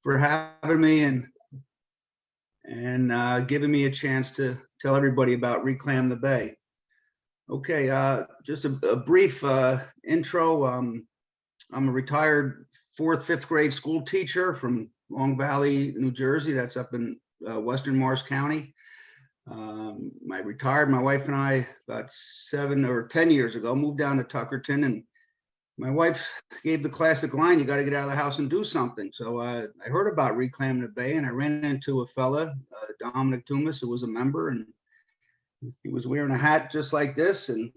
for having me and giving me a chance to tell everybody about ReClam the Bay. Okay, just a brief intro. I'm a retired 4th, 5th grade school teacher from Long Valley, New Jersey. That's up in Western Morris County. I retired, my wife and I, about 7 or 10 years ago, moved down to Tuckerton, and my wife gave the classic line, "You got to get out of the house and do something." So I heard about ReClam the Bay, and I ran into a fella, Dominic Tumas, who was a member, and he was wearing a hat just like this, and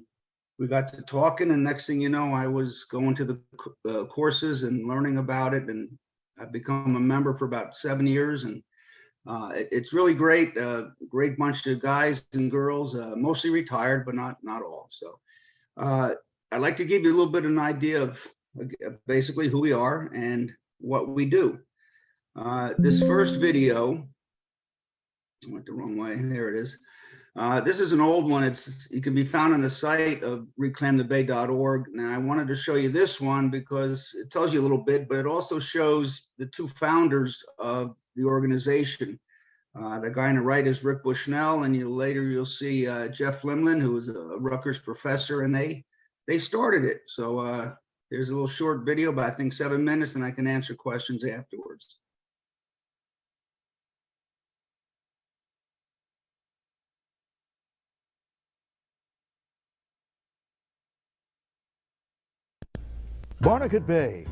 we got to talking, and next thing you know, I was going to the courses and learning about it, and I've become a member for about 7 years, and it's really great. Great bunch of guys and girls, mostly retired, but not all. So I'd like to give you a little bit of an idea of basically who we are and what we do. This first video, I went the wrong way. There it is. This is an old one. It can be found on the site of reclamthebay.org. Now, I wanted to show you this one because it tells you a little bit, but it also shows the 2 founders of the organization. The guy on the right is Rick Bushnell, and later you'll see Jeff Flimlin, who is a Rutgers professor, and they started it. So there's a little short video, about I think 7 minutes, and I can answer questions afterwards. Barnegat Bay.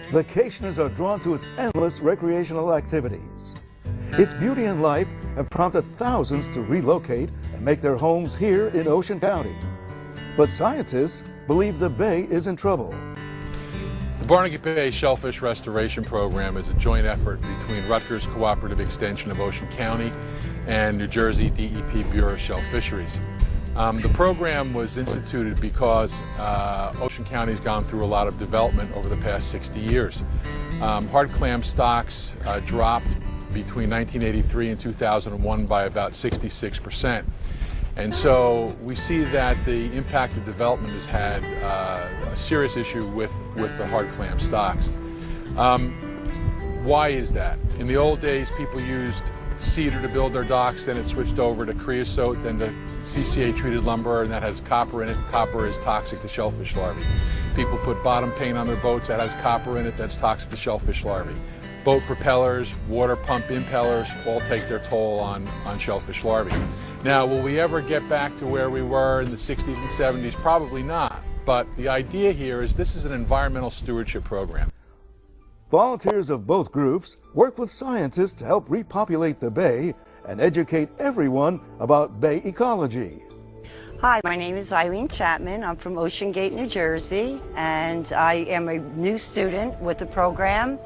Vacationers are drawn to its endless recreational activities. Its beauty and life have prompted thousands to relocate and make their homes here in Ocean County. But scientists believe the bay is in trouble. The Barnegat Bay Shellfish Restoration Program is a joint effort between Rutgers Cooperative Extension of Ocean County and New Jersey DEP Bureau of Shell Fisheries. The program was instituted because Ocean County has gone through a lot of development over the past 60 years. Hard clam stocks dropped between 1983 and 2001 by about 66%. And so we see that the impact of development has had a serious issue with the hard clam stocks. Why is that? In the old days, people used cedar to build their docks, then it switched over to creosote, then to CCA treated lumber, and that has copper in it. Copper is toxic to shellfish larvae. People put bottom paint on their boats that has copper in it, that's toxic to shellfish larvae. Boat propellers, water pump impellers all take their toll on shellfish larvae. Now, will we ever get back to where we were in the 60s and 70s? Probably not. But the idea here is this is an environmental stewardship program. Volunteers of both groups work with scientists to help repopulate the bay and educate everyone about bay ecology. Hi, my name is Eileen Chapman. I'm from Ocean Gate, New Jersey, and I am a new student with the program.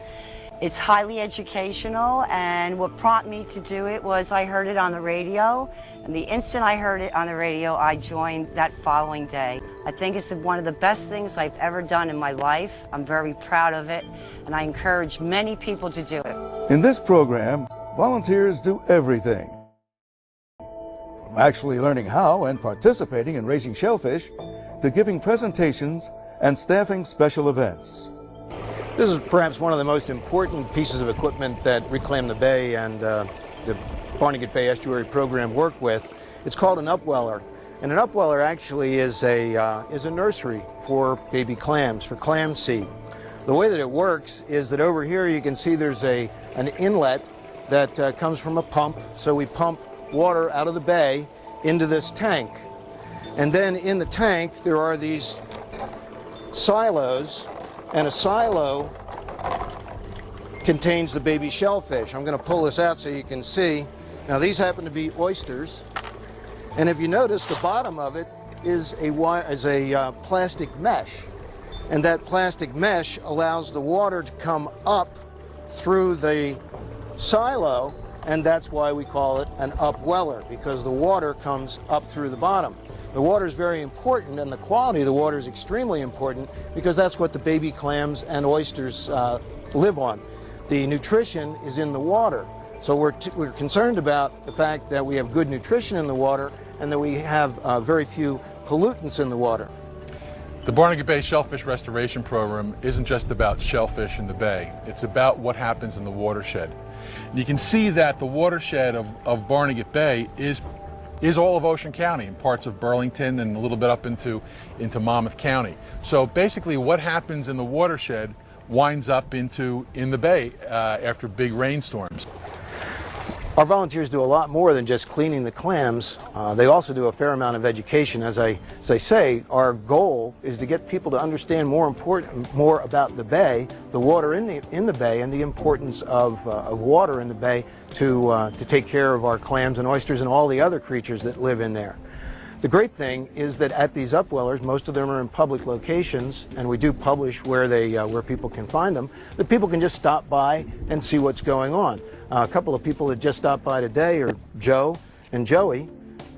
It's highly educational, and what prompted me to do it was I heard it on the radio, and the instant I heard it on the radio, I joined that following day. I think it's one of the best things I've ever done in my life. I'm very proud of it, and I encourage many people to do it. In this program, volunteers do everything, from actually learning how and participating in raising shellfish, to giving presentations and staffing special events. This is perhaps one of the most important pieces of equipment that ReClam the Bay and the Barnegat Bay Estuary Program work with. It's called an upweller, and an upweller actually is a nursery for baby clams, for clam seed. The way that it works is that over here you can see there's an inlet that comes from a pump. So we pump water out of the bay into this tank, and then in the tank there are these silos. And a silo contains the baby shellfish. I'm going to pull this out so you can see. Now these happen to be oysters, and if you notice, the bottom of it is a plastic mesh, and that plastic mesh allows the water to come up through the silo, and that's why we call it an upweller, because the water comes up through the bottom. The water is very important, and the quality of the water is extremely important, because that's what the baby clams and oysters live on. The nutrition is in the water. So we're concerned about the fact that we have good nutrition in the water and that we have very few pollutants in the water. The Barnegat Bay Shellfish Restoration Program isn't just about shellfish in the bay. It's about what happens in the watershed. And you can see that the watershed of Barnegat Bay is all of Ocean County and parts of Burlington and a little bit up into Monmouth County. So basically what happens in the watershed winds up in the bay after big rainstorms. Our volunteers do a lot more than just cleaning the clams. They also do a fair amount of education. As I say, our goal is to get people to understand more about the bay, the water in the bay, and the importance of water in the bay to take care of our clams and oysters and all the other creatures that live in there. The great thing is that at these upwellers, most of them are in public locations, and we do publish where people can find them, that people can just stop by and see what's going on. A couple of people that just stopped by today are Joe and Joey.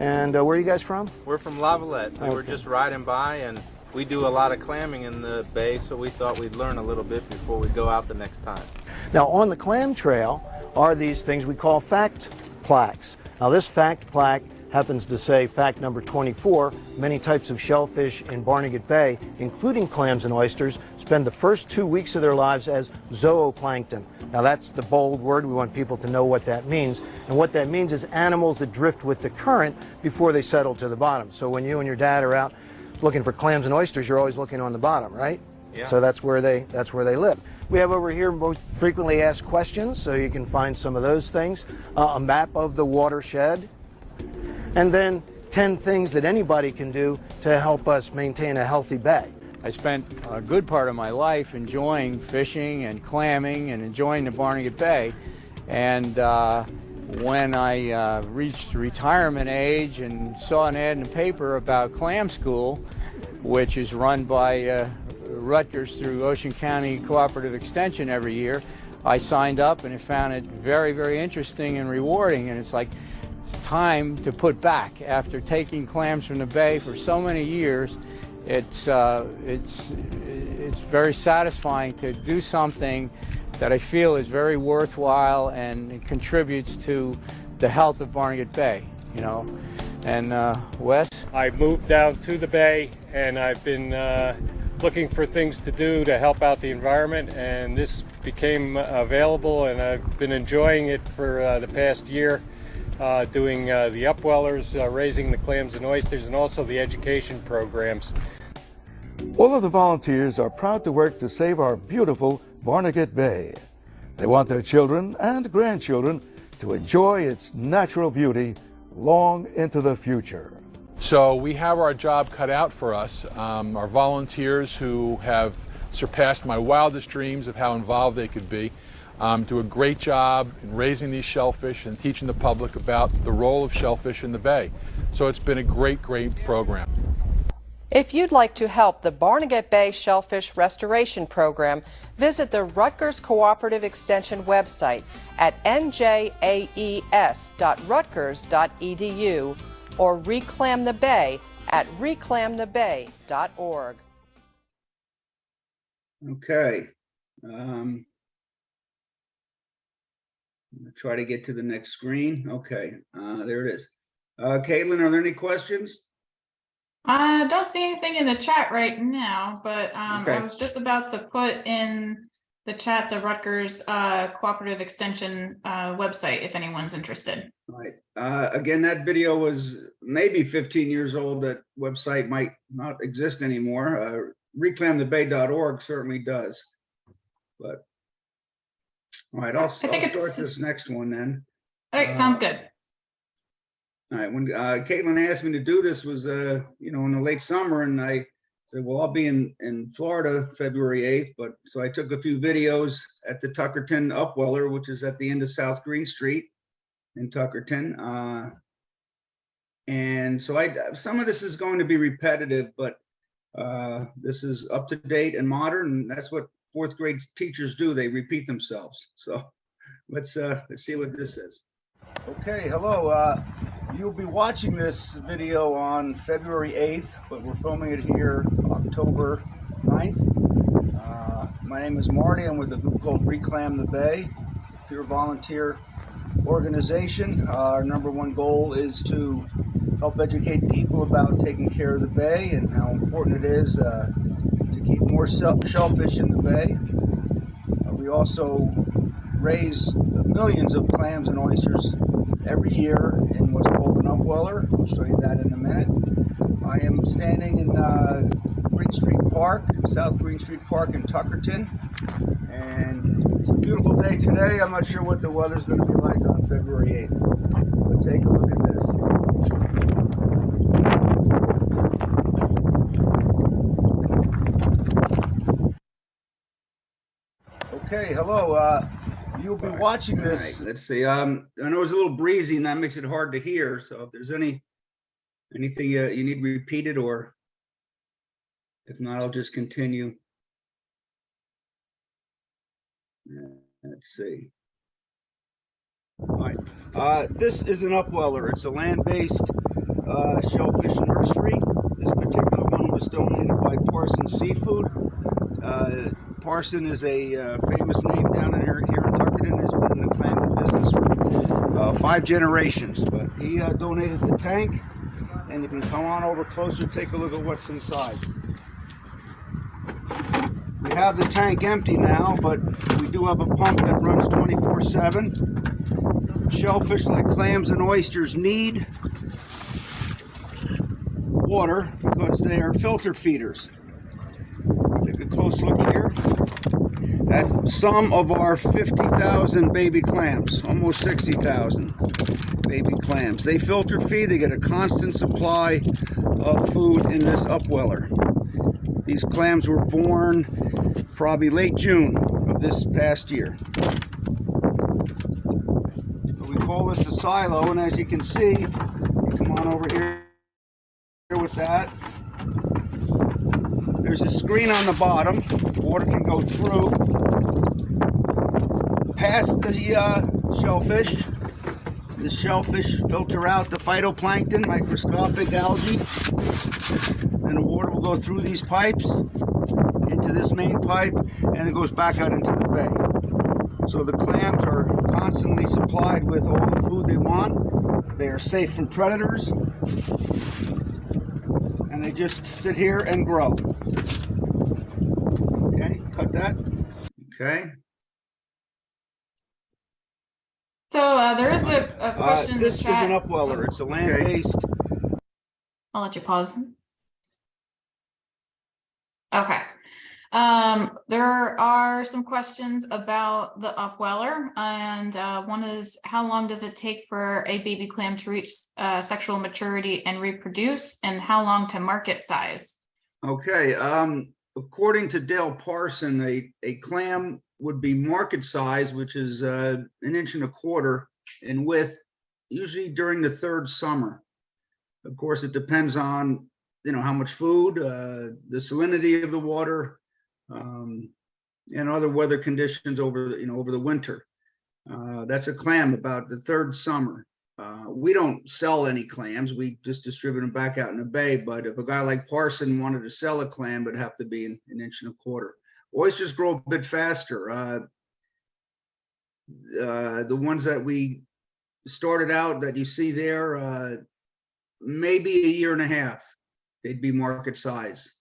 And where are you guys from? We're from Lavalette. We were just riding by, and we do a lot of clamming in the bay, so we thought we'd learn a little bit before we go out the next time. Now, on the clam trail are these things we call fact plaques. Now, this fact plaque happens to say fact number 24, many types of shellfish in Barnegat Bay, including clams and oysters, spend the first 2 weeks of their lives as zooplankton. Now that's the bold word. We want people to know what that means. And what that means is animals that drift with the current before they settle to the bottom. So when you and your dad are out looking for clams and oysters, you're always looking on the bottom, right? Yeah. So that's where they live. We have over here most frequently asked questions, so you can find some of those things. A map of the watershed, and then 10 things that anybody can do to help us maintain a healthy bay. I spent a good part of my life enjoying fishing and clamming and enjoying the Barnegat Bay. And when I reached retirement age and saw an ad in the paper about clam school, which is run by Rutgers through Ocean County Cooperative Extension every year, I signed up and I found it very, very interesting and rewarding. And it's like, time to put back after taking clams from the bay for so many years. It's very satisfying to do something that I feel is very worthwhile and it contributes to the health of Barnegat Bay, you know. And Wes? I moved down to the bay and I've been looking for things to do to help out the environment, and this became available, and I've been enjoying it for the past year. Doing the upwellers, raising the clams and oysters, and also the education programs. All of the volunteers are proud to work to save our beautiful Barnegat Bay. They want their children and grandchildren to enjoy its natural beauty long into the future. So we have our job cut out for us. Our volunteers, who have surpassed my wildest dreams of how involved they could be, do a great job in raising these shellfish and teaching the public about the role of shellfish in the bay. So it's been a great, great program. If you'd like to help the Barnegat Bay Shellfish Restoration Program, visit the Rutgers Cooperative Extension website at njaes.rutgers.edu or ReClam the Bay at reclamthebay.org. Okay. I'm gonna try to get to the next screen. Okay, there it is. Caitlin, are there any questions? I don't see anything in the chat right now, but Okay. I was just about to put in the chat the Rutgers Cooperative Extension website if anyone's interested. All right. Again, that video was maybe 15 years old. That website might not exist anymore. ReClamTheBay.org certainly does. But all right, I'll start this next one then. All right, sounds good. All right, when Caitlin asked me to do this was, in the late summer, and I said, well, I'll be in Florida February 8th, but so I took a few videos at the Tuckerton Upweller, which is at the end of South Green Street in Tuckerton. And so some of this is going to be repetitive, but this is up to date and modern, and that's what fourth grade teachers do. They repeat themselves. So let's see what this is. Okay, hello. You'll be watching this video on February 8th, but we're filming it here October 9th. My name is Marty. I'm with a group called ReClam the Bay, pure volunteer organization. Our number one goal is to help educate people about taking care of the bay and how important it is to keep more shellfish in the bay. We also raise millions of clams and oysters every year in what's called an upweller. I'll show you that in a minute. I am standing in Green Street Park, South Green Street Park in Tuckerton, and it's a beautiful day today. I'm not sure what the weather's going to be like on February 8th, but take a look at this. Okay, hello. You'll be watching this. Right, let's see. I know it's a little breezy and that makes it hard to hear. So if there's anything you need repeated, or if not, I'll just continue. Let's see. All right. This is an upweller. It's a land-based shellfish nursery. This particular one was donated by Parson Seafood. Parson is a famous name down in here in Tuckerton. He's been in the clamming business for 5 generations. But he donated the tank, and you can come on over closer and take a look at what's inside. We have the tank empty now, but we do have a pump that runs 24/7. Shellfish like clams and oysters need water because they are filter feeders. Take a close look here at some of our 50,000 baby clams, almost 60,000 baby clams. They filter feed, they get a constant supply of food in this upweller. These clams were born probably late June of this past year. So we call this a silo, and as you can see, you come on over here with that. There's a screen on the bottom. Water can go through past the shellfish. The shellfish filter out the phytoplankton, microscopic algae. Then the water will go through these pipes into this main pipe, and it goes back out into the bay. So the clams are constantly supplied with all the food they want. They are safe from predators, and they just sit here and grow. Okay, cut that. Okay. So there is a question in the this chat. is an upweller. It's a land-based. I'll let you pause. Okay. There are some questions about the upweller, and one is, how long does it take for a baby clam to reach sexual maturity and reproduce, and how long to market size? Okay. According to Dale Parson, a clam would be market size, which is 1.25 inches in width, usually during the 3rd summer. Of course, it depends on how much food, the salinity of the water, and other weather conditions over the winter. That's a clam about the 3rd summer. We don't sell any clams. We just distribute them back out in the bay. But if a guy like Parson wanted to sell a clam, it'd have to be 1.25 inches. Oysters grow a bit faster. The ones that we started out that you see there, maybe 1.5 years, they'd be market size.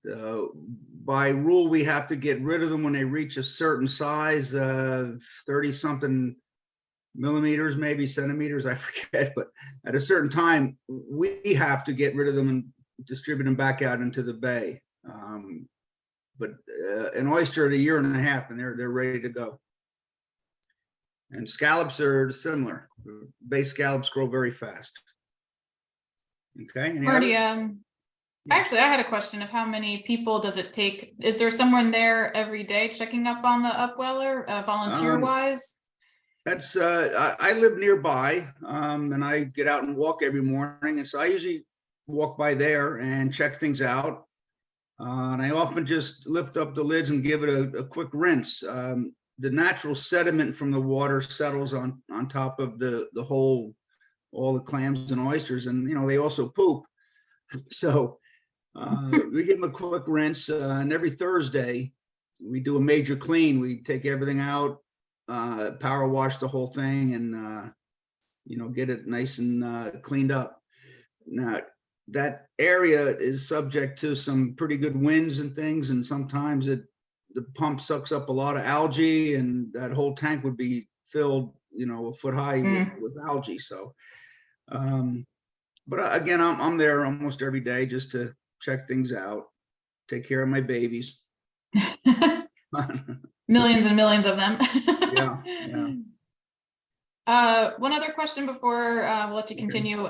By rule, we have to get rid of them when they reach a certain size, 30-something millimeters, maybe centimeters, I forget. But at a certain time, we have to get rid of them and distribute them back out into the bay. But an oyster at 1.5 years, and they're ready to go. And scallops are similar. Bay scallops grow very fast. Okay. Marty, actually, I had a question of how many people does it take? Is there someone there every day checking up on the upweller, volunteer-wise? That's I live nearby, and I get out and walk every morning, and so I usually walk by there and check things out. And I often just lift up the lids and give it a quick rinse. The natural sediment from the water settles on top of all the clams and oysters, and they also poop. So we give them a quick rinse, and every Thursday we do a major clean. We take everything out, power wash the whole thing, and get it nice and cleaned up. Now, that area is subject to some pretty good winds and things, and sometimes the pump sucks up a lot of algae, and that whole tank would be filled, a foot high with algae. So, but again, I'm there almost every day just to check things out, take care of my babies. Millions and millions of them. Yeah. One other question before we'll let you continue.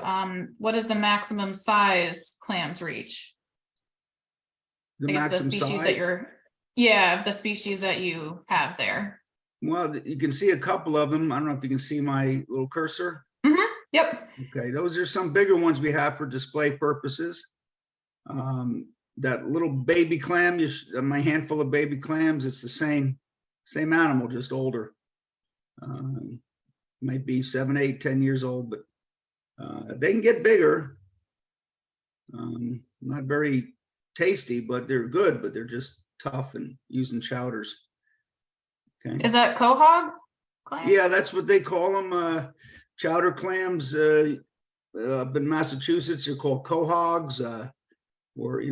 What is the maximum size clams reach? The maximum size? Of the species that you have there. Well, you can see a couple of them. I don't know if you can see my little cursor. Yep. Okay, those are some bigger ones we have for display purposes. That little baby clam, my handful of baby clams, it's the same animal, just older. Might be 7, 8, 10 years old, but they can get bigger. Not very tasty, but they're good, but they're just tough and using chowders. Okay. Is that quahog clam? Yeah, that's what they call them. Chowder clams up in Massachusetts, they're called quahogs, or,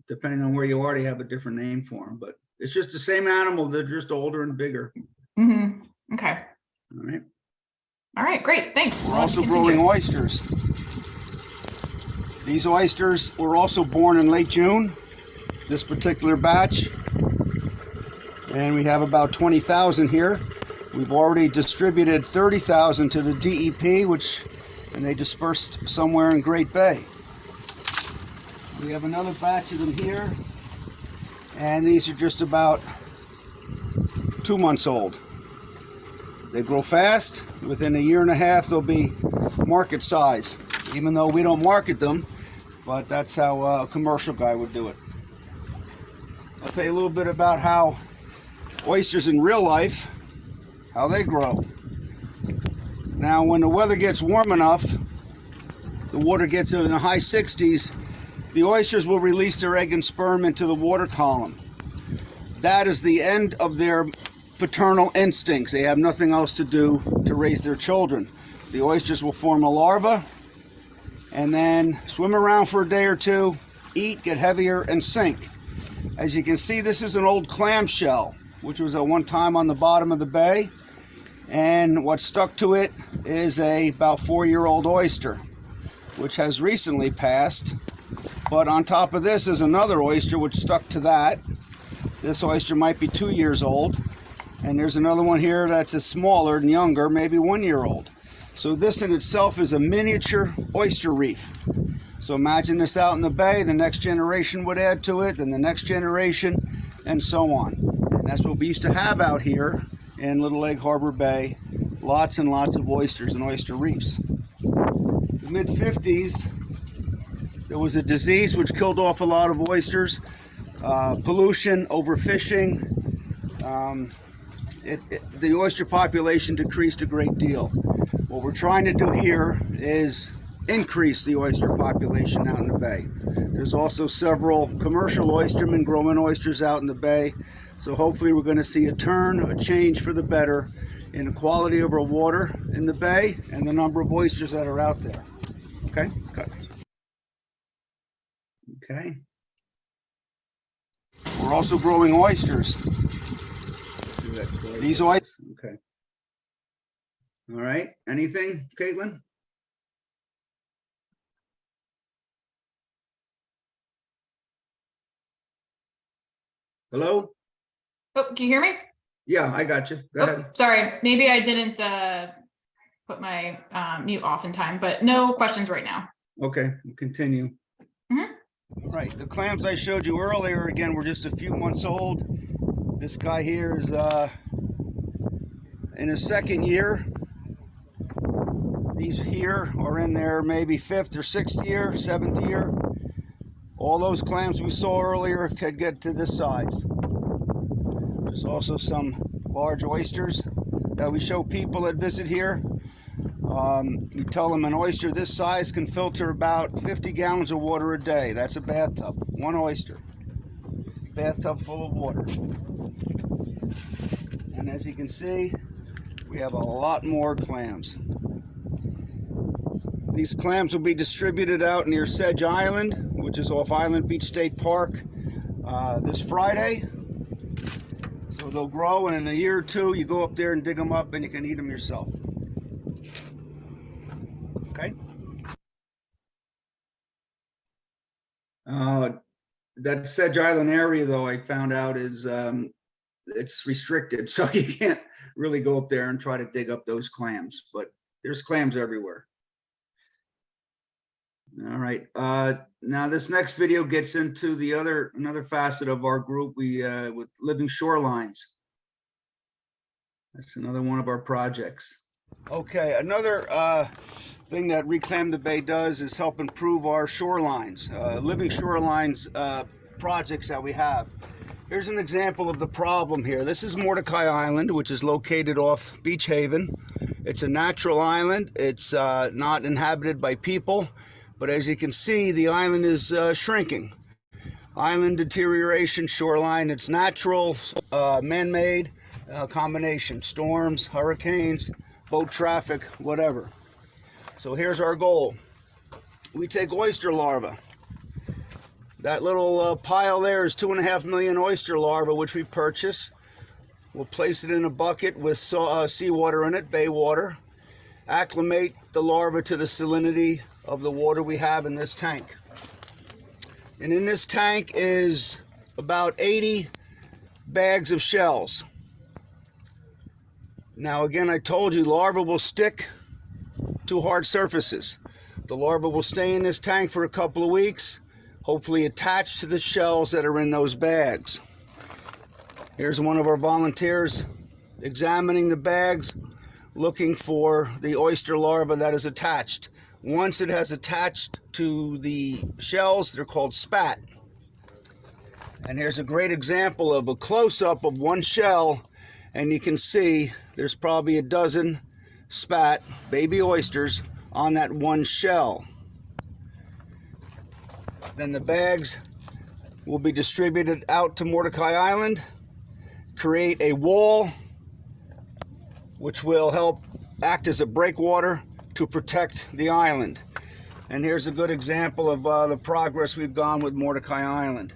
depending on where you are, they have a different name for them, but it's just the same animal. They're just older and bigger. Okay. All right, great. Thanks. We're also growing oysters. These oysters were also born in late June, this particular batch. And we have about 20,000 here. We've already distributed 30,000 to the DEP, and they dispersed somewhere in Great Bay. We have another batch of them here, and these are just about 2 months old. They grow fast. Within a year and a half, they'll be market size, even though we don't market them, but that's how a commercial guy would do it. I'll tell you a little bit about how oysters in real life, how they grow. Now, when the weather gets warm enough, the water gets in the high 60s, the oysters will release their egg and sperm into the water column. That is the end of their paternal instincts. They have nothing else to do to raise their children. The oysters will form a larva and then swim around for a day or two, eat, get heavier, and sink. As you can see, this is an old clamshell, which was at one time on the bottom of the bay, and what stuck to it is a about 4-year-old oyster, which has recently passed. But on top of this is another oyster which stuck to that. This oyster might be 2 years old, and there's another one here that's smaller and younger, maybe 1 year old. So this in itself is a miniature oyster reef. So imagine this out in the bay, the next generation would add to it, then the next generation, and so on. And that's what we used to have out here in Little Egg Harbor Bay, lots and lots of oysters and oyster reefs. In the mid-50s, there was a disease which killed off a lot of oysters, pollution, overfishing. The oyster population decreased a great deal. What we're trying to do here is increase the oyster population out in the bay. There's also several commercial oystermen growing oysters out in the bay. So hopefully we're going to see a change for the better in the quality of our water in the bay and the number of oysters that are out there. Okay? Good. Okay. We're also growing oysters. These oysters. Okay. All right. Anything, Caitlin? Hello? Oh, can you hear me? Yeah, I got you. Go ahead. Sorry, maybe I didn't put my mute off in time, but no questions right now. Okay, we'll continue. All right, the clams I showed you earlier, again, were just a few months old. This guy here is in his 2nd year. These here are in their maybe 5th or 6th year, 7th year. All those clams we saw earlier could get to this size. There's also some large oysters that we show people that visit here. We tell them an oyster this size can filter about 50 gallons of water a day. That's a bathtub, one oyster. Bathtub full of water. And as you can see, we have a lot more clams. These clams will be distributed out near Sedge Island, which is off Island Beach State Park, this Friday. So they'll grow, and in a year or two, you go up there and dig them up, and you can eat them yourself. Okay. That Sedge Island area, though, I found out is it's restricted, so you can't really go up there and try to dig up those clams. But there's clams everywhere. All right. Now this next video gets into the another facet of our group. With living shorelines. That's another one of our projects. Okay, another thing that ReClam the Bay does is help improve our shorelines, living shorelines projects that we have. Here's an example of the problem here. This is Mordecai Island, which is located off Beach Haven. It's a natural island. It's not inhabited by people, but as you can see, the island is shrinking. Island deterioration, shoreline, it's natural, man-made, combination, storms, hurricanes, boat traffic, whatever. So here's our goal. We take oyster larvae. That little pile there is 2.5 million oyster larvae, which we purchase. We'll place it in a bucket with seawater in it, bay water. Acclimate the larvae to the salinity of the water we have in this tank. And in this tank is about 80 bags of shells. Now again, I told you larvae will stick to hard surfaces. The larvae will stay in this tank for a couple of weeks, hopefully attached to the shells that are in those bags. Here's one of our volunteers examining the bags, looking for the oyster larva that is attached. Once it has attached to the shells, they're called spat. And here's a great example of a close-up of one shell, and you can see there's probably a dozen spat, baby oysters, on that one shell. Then the bags will be distributed out to Mordecai Island, create a wall, which will help act as a breakwater to protect the island. And here's a good example of the progress we've gone with Mordecai Island.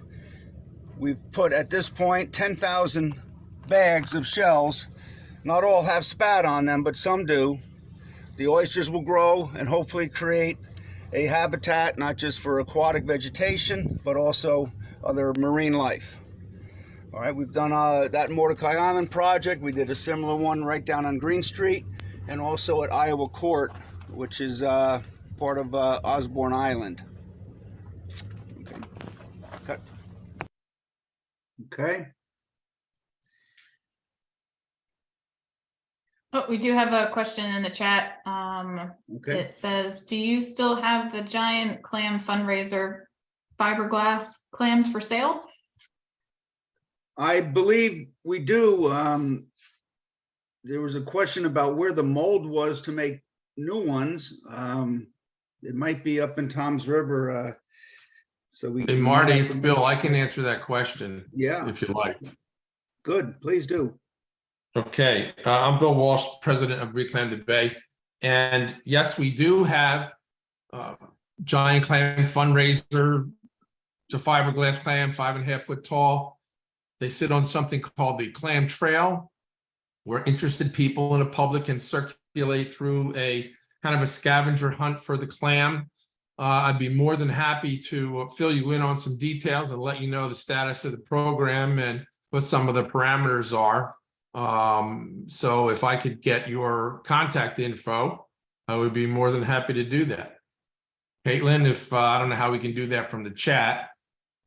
We've put, at this point, 10,000 bags of shells. Not all have spat on them, but some do. The oysters will grow and hopefully create a habitat, not just for aquatic vegetation, but also other marine life. All right, we've done that Mordecai Island project. We did a similar one right down on Green Street, and also at Iowa Court, which is part of Osborne Island. Okay. Cut. Okay. Oh, we do have a question in the chat. Okay. It says, do you still have the giant clam fundraiser fiberglass clams for sale? I believe we do. There was a question about where the mold was to make new ones. It might be up in Tom's River. So we. Hey, Marty, it's Bill. I can answer that question. Yeah. If you like. Good, please do. Okay, I'm Bill Walsh, president of ReClam the Bay. And yes, we do have giant clam fundraiser. It's a fiberglass clam, 5.5 foot tall. They sit on something called the Clam Trail, where interested people in the public can circulate through a kind of a scavenger hunt for the clam. I'd be more than happy to fill you in on some details and let you know the status of the program and what some of the parameters are. So if I could get your contact info, I would be more than happy to do that. Caitlin, if I don't know how we can do that from the chat,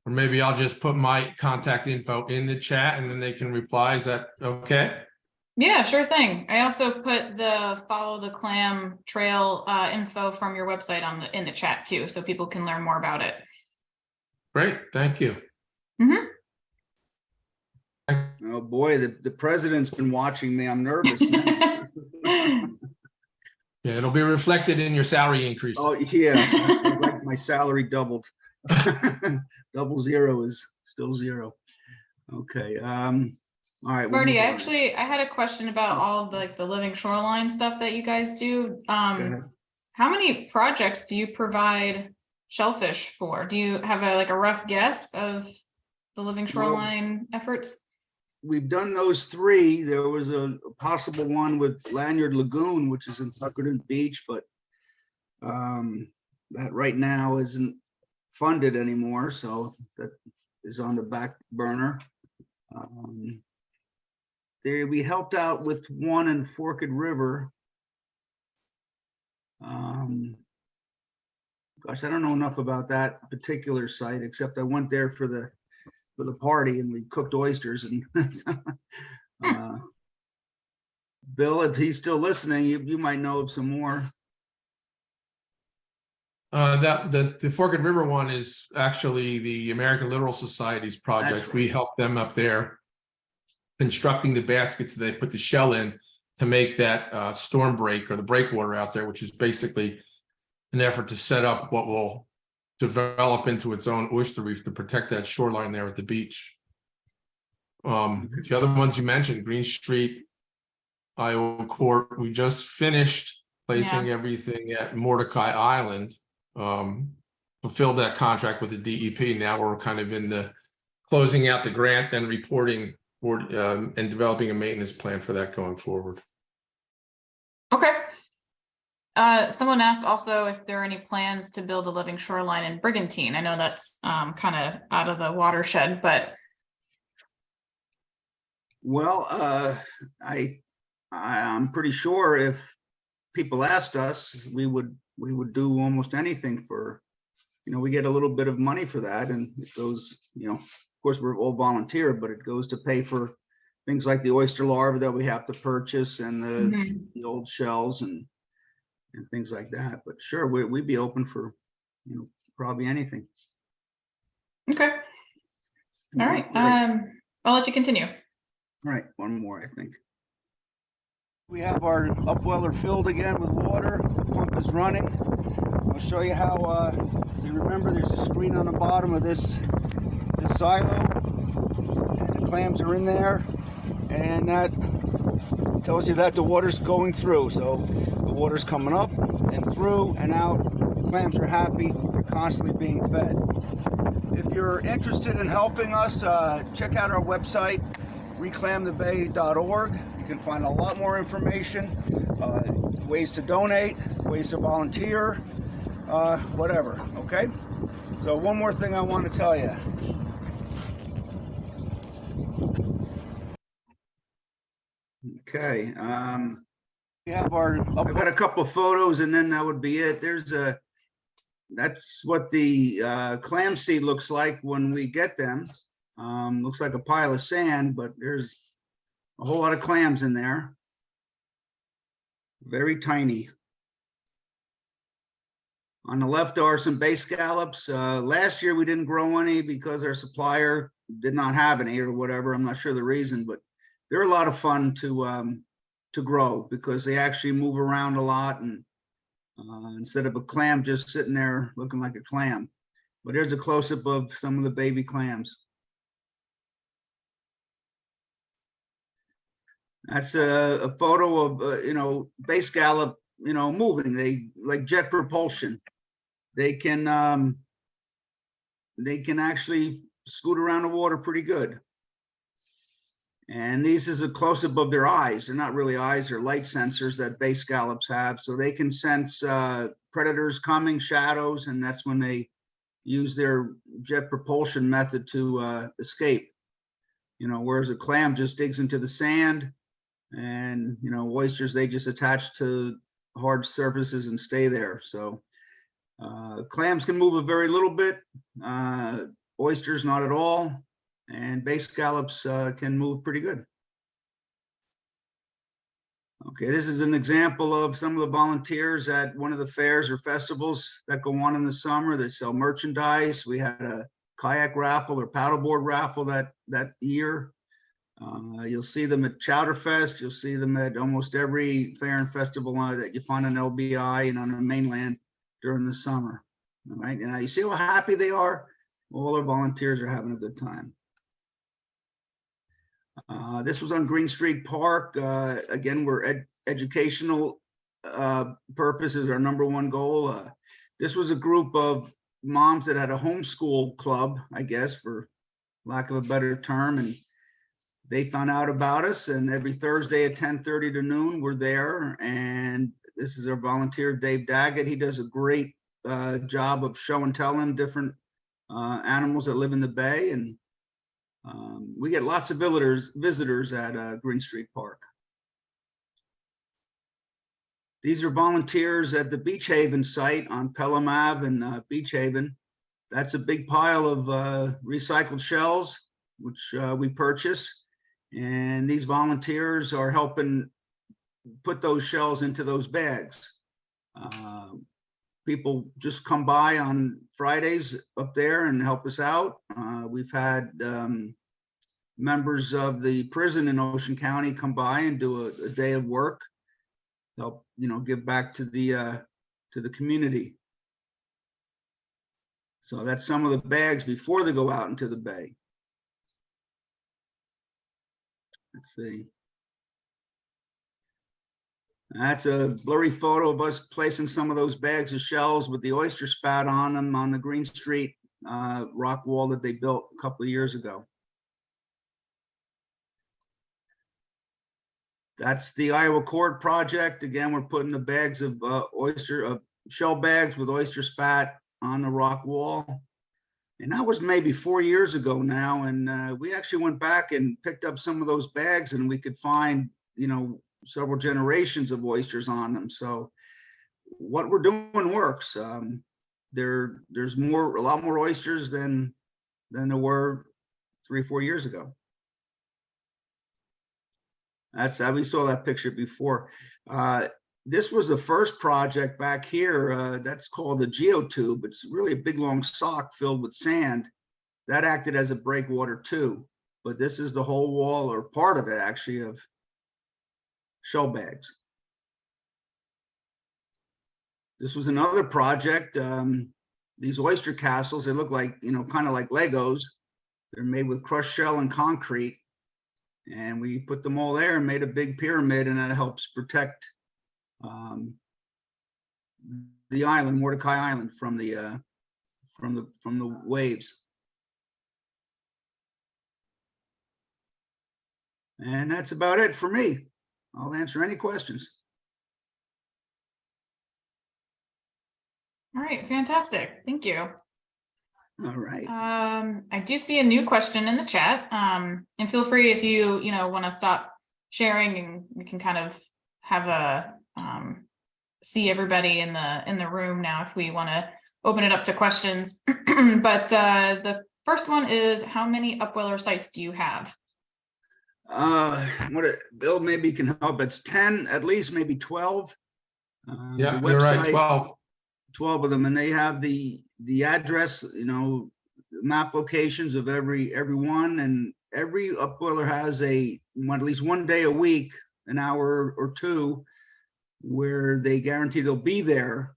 or maybe I'll just put my contact info in the chat and then they can reply. Is that okay? Yeah, sure thing. I also put the follow the clam trail info from your website in the chat too, so people can learn more about it. Great, thank you. Mm-hmm. Oh boy, the president's been watching me. I'm nervous now. Yeah, it'll be reflected in your salary increase. Oh yeah, like my salary doubled. Double zero is still zero. Okay. All right. Marty, I had a question about all the living shoreline stuff that you guys do. How many projects do you provide shellfish for? Do you have a rough guess of the living shoreline efforts? We've done those 3. There was a possible one with Lanyard Lagoon, which is in Tuckerton Beach, but that right now isn't funded anymore, so that is on the back burner. We helped out with one in Forked River. Gosh, I don't know enough about that particular site, except I went there for the party and we cooked oysters. And Bill, if he's still listening, you might know of some more. The Forked River one is actually the American Littoral Society's project. Right. We helped them up there constructing the baskets they put the shell in to make that storm break or the breakwater out there, which is basically an effort to set up what will develop into its own oyster reef to protect that shoreline there at the beach. The other ones you mentioned, Green Street, Iowa Court, we just finished placing everything at Mordecai Island. Fulfilled that contract with the DEP. Now we're kind of in the closing out the grant and reporting for, and developing a maintenance plan for that going forward. Okay. Someone asked also if there are any plans to build a living shoreline in Brigantine. I know that's kind of out of the watershed, but Well, I'm pretty sure if people asked us, we would do almost anything for, we get a little bit of money for that, and it goes, of course we're all volunteer, but it goes to pay for things like the oyster larvae that we have to purchase and the old shells and things like that. But sure, we'd be open for, probably anything. okay. All right. I'll let you continue. All right, one more, I think. We have our upweller filled again with water. The pump is running. I'll show you how, you remember there's a screen on the bottom of this silo, and the clams are in there, and that tells you that the water's going through. So the water's coming up and through and out. The clams are happy. They're constantly being fed. If you're interested in helping us, check out our website, ReClamTheBay.org. You can find a lot more information, ways to donate, ways to volunteer, whatever, okay? So one more thing I want to tell you. Okay, we have I've got a couple of photos and then that would be it. That's what the clam seed looks like when we get them. Looks like a pile of sand, but there's a whole lot of clams in there. Very tiny. On the left are some bay scallops. Last year we didn't grow any because our supplier did not have any or whatever. I'm not sure the reason, but they're a lot of fun to grow because they actually move around a lot, and instead of a clam just sitting there looking like a clam. But here's a close-up of some of the baby clams. That's a photo of, bay scallop, moving. They like jet propulsion. They can actually scoot around the water pretty good. And this is a close-up of their eyes. They're not really eyes, they're light sensors that bay scallops have. So they can sense predators coming, shadows, and that's when they use their jet propulsion method to escape. Whereas a clam just digs into the sand, and oysters, they just attach to hard surfaces and stay there. So clams can move a very little bit, oysters not at all, and bay scallops can move pretty good. Okay, this is an example of some of the volunteers at one of the fairs or festivals that go on in the summer. They sell merchandise. We had a kayak raffle or paddleboard raffle that year. You'll see them at Chowderfest. You'll see them at almost every fair and festival that you find on LBI and on the mainland during the summer. All right, and you see how happy they are. All our volunteers are having a good time. This was on Green Street Park. Again, we're educational purpose is our #1 goal. This was a group of moms that had a homeschool club, I guess, for lack of a better term, and they found out about us, and every Thursday at 10:30 to noon, we're there. And this is our volunteer, Dave Daggett. He does a great job of show and telling different animals that live in the bay, and we get lots of visitors at Green Street Park. These are volunteers at the Beach Haven site on Pelham Ave and Beach Haven. That's a big pile of recycled shells, which we purchase. And these volunteers are helping put those shells into those bags. People just come by on Fridays up there and help us out. We've had members of the prison in Ocean County come by and do a day of work, help, give back to the community. So that's some of the bags before they go out into the bay. Let's see. That's a blurry photo of us placing some of those bags of shells with the oyster spout on them on the Green Street rock wall that they built a couple of years ago. That's the Iowa Cord project. Again, we're putting the bags of shell bags with oyster spat on the rock wall. And that was maybe 4 years ago now. And we actually went back and picked up some of those bags, and we could find, several generations of oysters on them. So what we're doing works. There's a lot more oysters than there were 3 or 4 years ago. We saw that picture before. This was the first project back here. That's called a geotube. It's really a big long sock filled with sand. That acted as a breakwater too. But this is the whole wall, or part of it actually, of shell bags. This was another project. These oyster castles, they look like, kind of like Legos. They're made with crushed shell and concrete. And we put them all there and made a big pyramid, and that helps protect the island, Mordecai Island, from the waves. And that's about it for me. I'll answer any questions. All right, fantastic. Thank you. All right. I do see a new question in the chat. And feel free if you want to stop sharing, and we can kind of have a see everybody in the room now if we want to open it up to questions. But the first one is, how many upweller sites do you have? Bill maybe can help. It's 10, at least maybe 12. Yeah, you're right, 12. 12 of them, and they have the address, map locations of every one, and every upweller has at least one day a week, an hour or two, where they guarantee they'll be there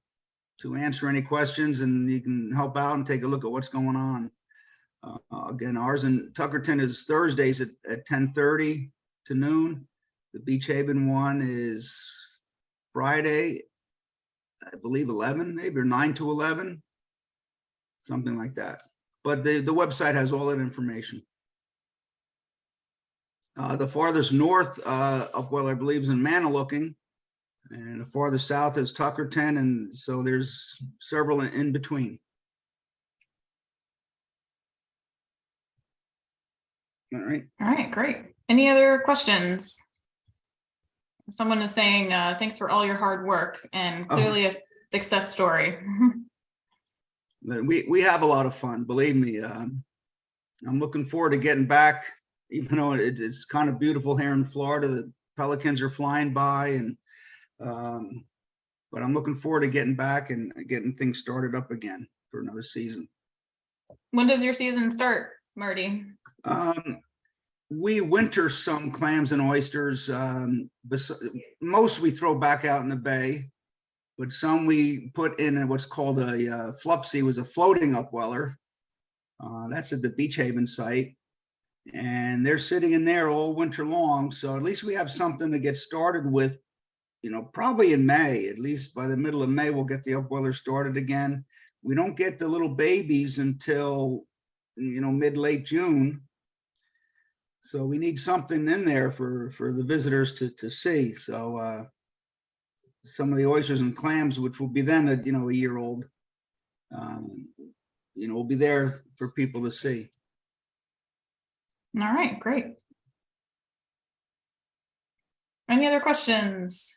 to answer any questions, and you can help out and take a look at what's going on. Again, ours in Tuckerton is Thursdays at 10:30 to noon. The Beach Haven one is Friday, I believe 11, maybe, or 9 to 11, something like that. But the website has all that information. The farthest north upweller, I believe, is in Manalooking, and the farthest south is Tuckerton, and so there's several in between. All right, great. Any other questions? Someone is saying, thanks for all your hard work, and clearly a success story. We have a lot of fun, believe me. I'm looking forward to getting back, even though it's kind of beautiful here in Florida. The pelicans are flying by, and but I'm looking forward to getting back and getting things started up again for another season. When does your season start, Marty? We winter some clams and oysters. Most we throw back out in the bay, but some we put in what's called a Flupsy, was a floating upweller. That's at the Beach Haven site, and they're sitting in there all winter long. So at least we have something to get started with probably in May, at least by the middle of May, we'll get the upweller started again. We don't get the little babies until, mid-late June. So we need something in there for the visitors to see. So some of the oysters and clams, which will be then a year old, will be there for people to see. All right, great. Any other questions?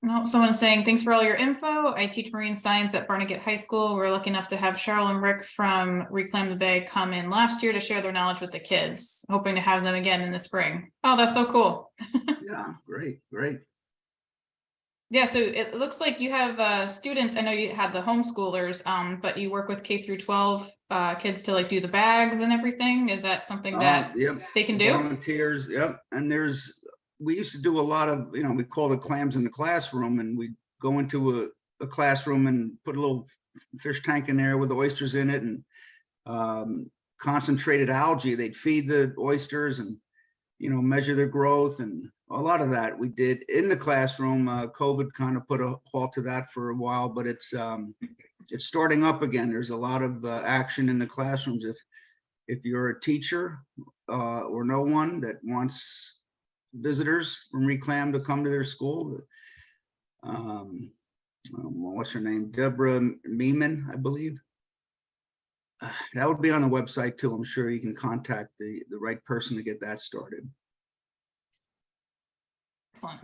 No, someone's saying, thanks for all your info. I teach marine science at Barnegat High School. We're lucky enough to have Cheryl and Rick from ReClam the Bay come in last year to share their knowledge with the kids, hoping to have them again in the spring. Oh, that's so cool. Yeah, great, great. Yeah, so it looks like you have students. I know you had the homeschoolers, but you work with K through 12 kids to like do the bags and everything. Is that something that Yep. they can do? Volunteers, yep. And we used to do a lot of, we call it clams in the classroom, and we go into a classroom and put a little fish tank in there with oysters in it, and concentrated algae. They'd feed the oysters and, measure their growth, and a lot of that we did in the classroom. COVID kind of put a halt to that for a while, but it's starting up again. There's a lot of action in the classrooms. If you're a teacher or no one that wants visitors from ReClam to come to their school, what's her name? Deborah Meeman, I believe. That would be on the website too. I'm sure you can contact the right person to get that started. Excellent.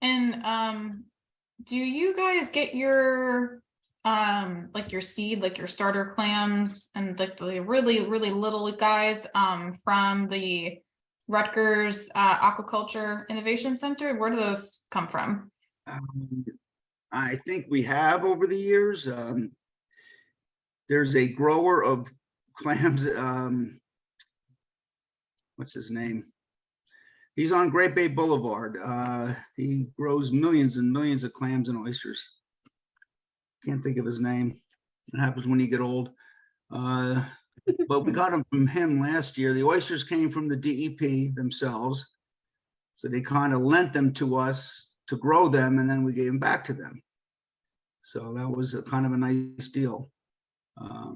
And do you guys get your like your seed, like your starter clams and like the really, really little guys from the Rutgers Aquaculture Innovation Center? Where do those come from? I think we have over the years. There's a grower of clams. What's his name? He's on Great Bay Boulevard. He grows millions and millions of clams and oysters. Can't think of his name. It happens when you get old. But we got them from him last year. The oysters came from the DEP themselves. So they kind of lent them to us to grow them, and then we gave them back to them. So that was kind of a nice deal.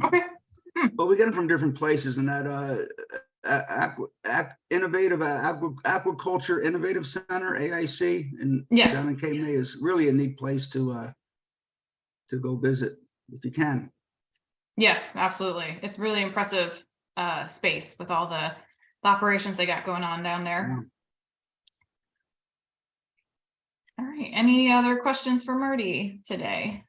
Okay. But we get them from different places, and that Aquaculture Innovative Center, AIC, and Yes. down in Cape May is really a neat place to go visit if you can. Yes, absolutely. It's really impressive space with all the operations they got going on down there. Yeah. All right. Any other questions for Marty today?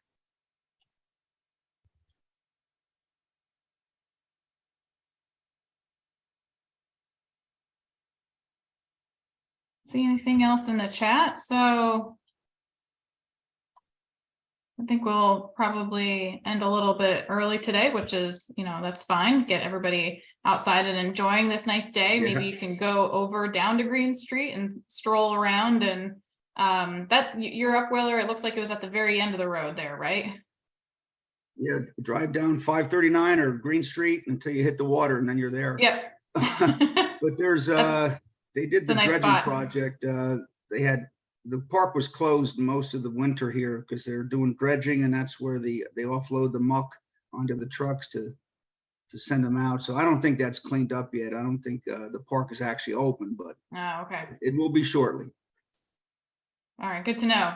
See anything else in the chat? So I think we'll probably end a little bit early today, which is, that's fine. Get everybody outside and enjoying this nice day. Yeah. Maybe you can go over down to Green Street and stroll around, and that your upweller, it looks like it was at the very end of the road there, right? Yeah, drive down 539 or Green Street until you hit the water, and then you're there. Yep. But there's they did the nice dredging spot. project. The park was closed most of the winter here because they're doing dredging, and that's where they offload the muck onto the trucks to send them out. So I don't think that's cleaned up yet. I don't think the park is actually open, but Oh, okay. it will be shortly. All right, good to know.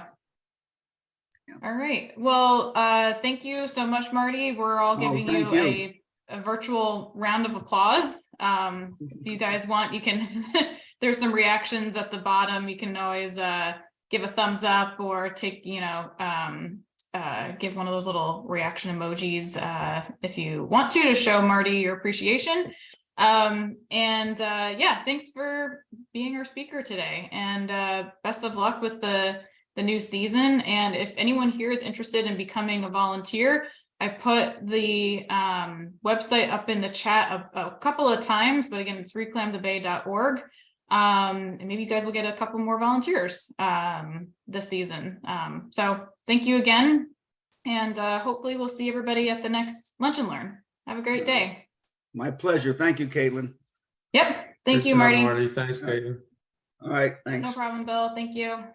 Yeah. All right. Well, thank you so much, Marty. We're all giving thank you a virtual round of applause. If you guys want, you can, there's some reactions at the bottom. You can always give a thumbs up or take, give one of those little reaction emojis if you want to show Marty your appreciation. Yeah, thanks for being our speaker today, and best of luck with the new season. And if anyone here is interested in becoming a volunteer, I put the website up in the chat a couple of times, but again, it's reclamthebay.org. And maybe you guys will get a couple more volunteers this season. So thank you again, and hopefully we'll see everybody at the next Lunch and Learn. Have a great day. My pleasure. Thank you, Caitlin. Yep. Thank Good you, job, Marty. Marty. Thanks, Caitlin. All right, No thanks. problem, Bill. Thank you.